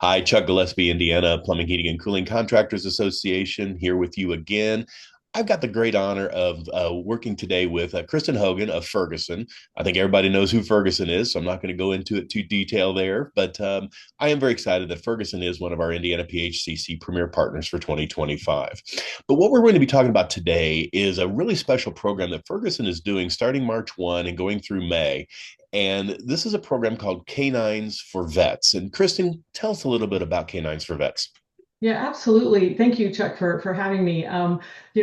Hi, Chuck Gillespie, Indiana Plumbing, Heating, and Cooling Contractors Association, here with you again. I've got the great honor of working today with Kristen Hogan of Ferguson. I think everybody knows who Ferguson is, so I'm not going to go into it too detail there. But I am very excited that Ferguson is one of our Indiana PHCC premier partners for 2025. But what we're going to be talking about today is a really special program that Ferguson is doing starting March 1 and going through May. And this is a program called Canines for Vets. And Kristen, tell us a little bit about Canines for Vets. Yeah, absolutely. Thank you, Chuck, for having me.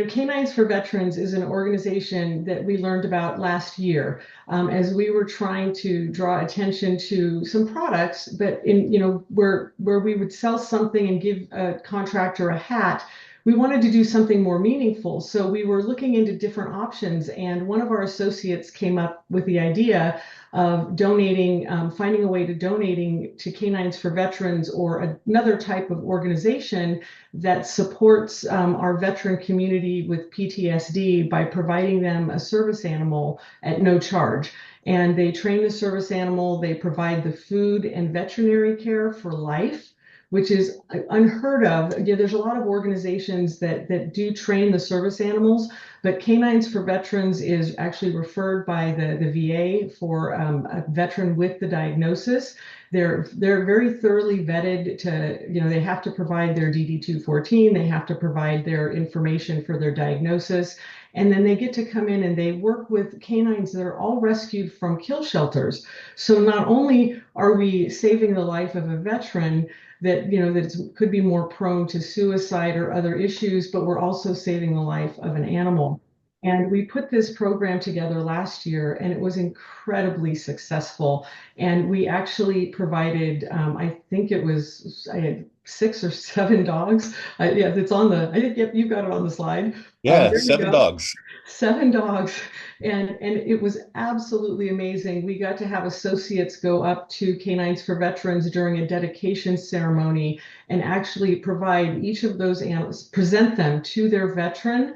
Canines for Veterans is an organization that we learned about last year as we were trying to draw attention to some products, but where we would sell something and give a contractor a hat. We wanted to do something more meaningful. So we were looking into different options, and one of our associates came up with the idea of donating, finding a way to donating to Canines for Veterans or another type of organization that supports our veteran community with PTSD by providing them a service animal at no charge. And they train the service animal, they provide the food and veterinary care for life, which is unheard of. Yeah, there's a lot of organizations that do train the service animals, but Canines for Veterans is actually referred by the VA for a veteran with the diagnosis. They're very thoroughly vetted to, they have to provide their DD-214, they have to provide their information for their diagnosis, and then they get to come in and they work with canines that are all rescued from kill shelters. So not only are we saving the life of a veteran, that could be more prone to suicide or other issues, but we're also saving the life of an animal. And we put this program together last year, and it was incredibly successful. And we actually provided, I had 6 or 7 dogs. Yeah, it's on the, I think, yep, you've got it on the slide. Yeah, There you seven go. dogs. 7 dogs, and it was absolutely amazing. We got to have associates go up to Canines for Veterans during a dedication ceremony and actually provide each of those animals, present them to their veteran.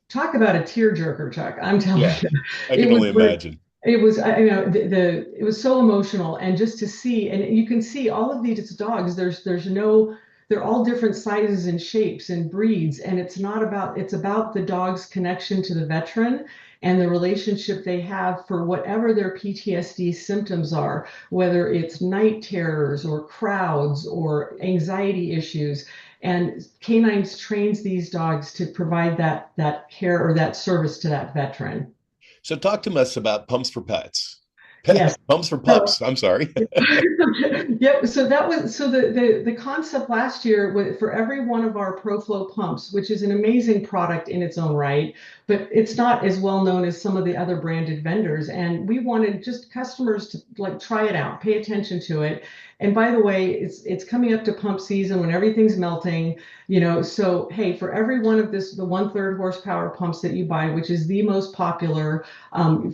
Talk about a tearjerker, Chuck. I'm telling Yeah, you, I it can was only imagine. it was it was so emotional, and just to see, and you can see all of these dogs. There's no, they're all different sizes and shapes and breeds, and it's about the dog's connection to the veteran and the relationship they have for whatever their PTSD symptoms are, whether it's night terrors or crowds or anxiety issues. And Canines trains these dogs to provide that care or that service to that veteran. So talk to us about Pumps for Pets. Yes. Pumps for So Pups. I'm sorry. Yep. So that was so the concept last year was for every one of our ProFlow pumps, which is an amazing product in its own right, but it's not as well known as some of the other branded vendors. And we wanted just customers to like try it out, pay attention to it. And by the way, it's coming up to pump season when everything's melting, So hey, for every one of the 1/3 horsepower pumps that you buy, which is the most popular,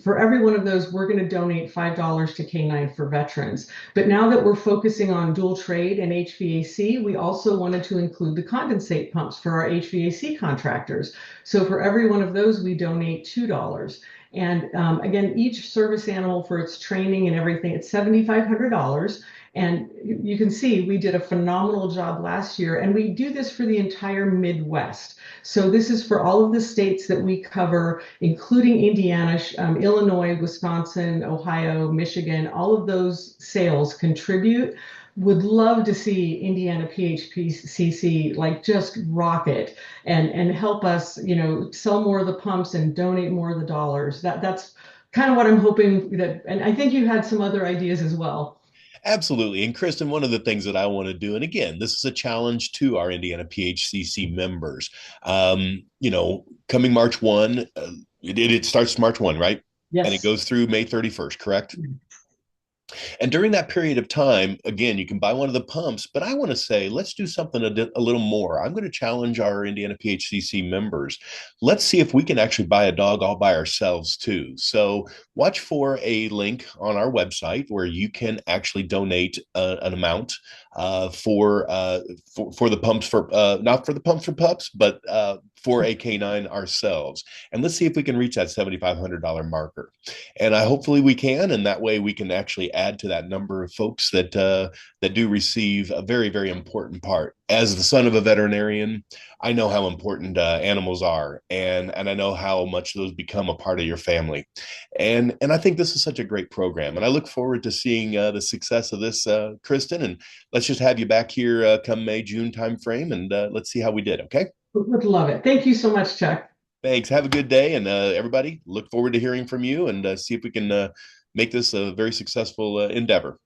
for every one of those, we're going to donate $5 to Canine for Veterans. But now that we're focusing on dual trade and HVAC, we also wanted to include the condensate pumps for our HVAC contractors. So for every one of those, we donate $2. And again, each service animal for its training and everything, it's $7,500. And you can see we did a phenomenal job last year, and we do this for the entire Midwest. So this is for all of the states that we cover, including Indiana, Illinois, Wisconsin, Ohio, Michigan. All of those sales contribute. Would love to see Indiana PHPCC like just rock it and help us, sell more of the pumps and donate more of the dollars. That's kind of what I'm hoping that, and I think you had some other ideas as well. Absolutely. And Kristen, one of the things that I want to do, and again, this is a challenge to our Indiana PHCC members. Coming March 1, it starts March 1, right? And it Yes. goes through May 31st, correct? And during that period of time, again, you can buy one of the pumps, but I want to say, let's do something a little more. I'm going to challenge our Indiana PHCC members. Let's see if we can actually buy a dog all by ourselves too. So watch for a link on our website where you can actually donate an amount for the pumps for not for the pumps for pups, but for a canine ourselves. And let's see if we can reach that $7,500 marker. And I hopefully we can, and that way we can actually add to that number of folks that do receive a very, very important part. As the son of a veterinarian, I know how important animals are, and I know how much those become a part of your family. And I think this is such a great program, and I look forward to seeing the success of this, Kristen. And let's just have you back here come May June timeframe, and let's see how we did. Okay. Would love it. Thank you so much, Chuck. Thanks. Have a good day, and everybody, look forward to hearing from you and see if we can make this a very successful endeavor.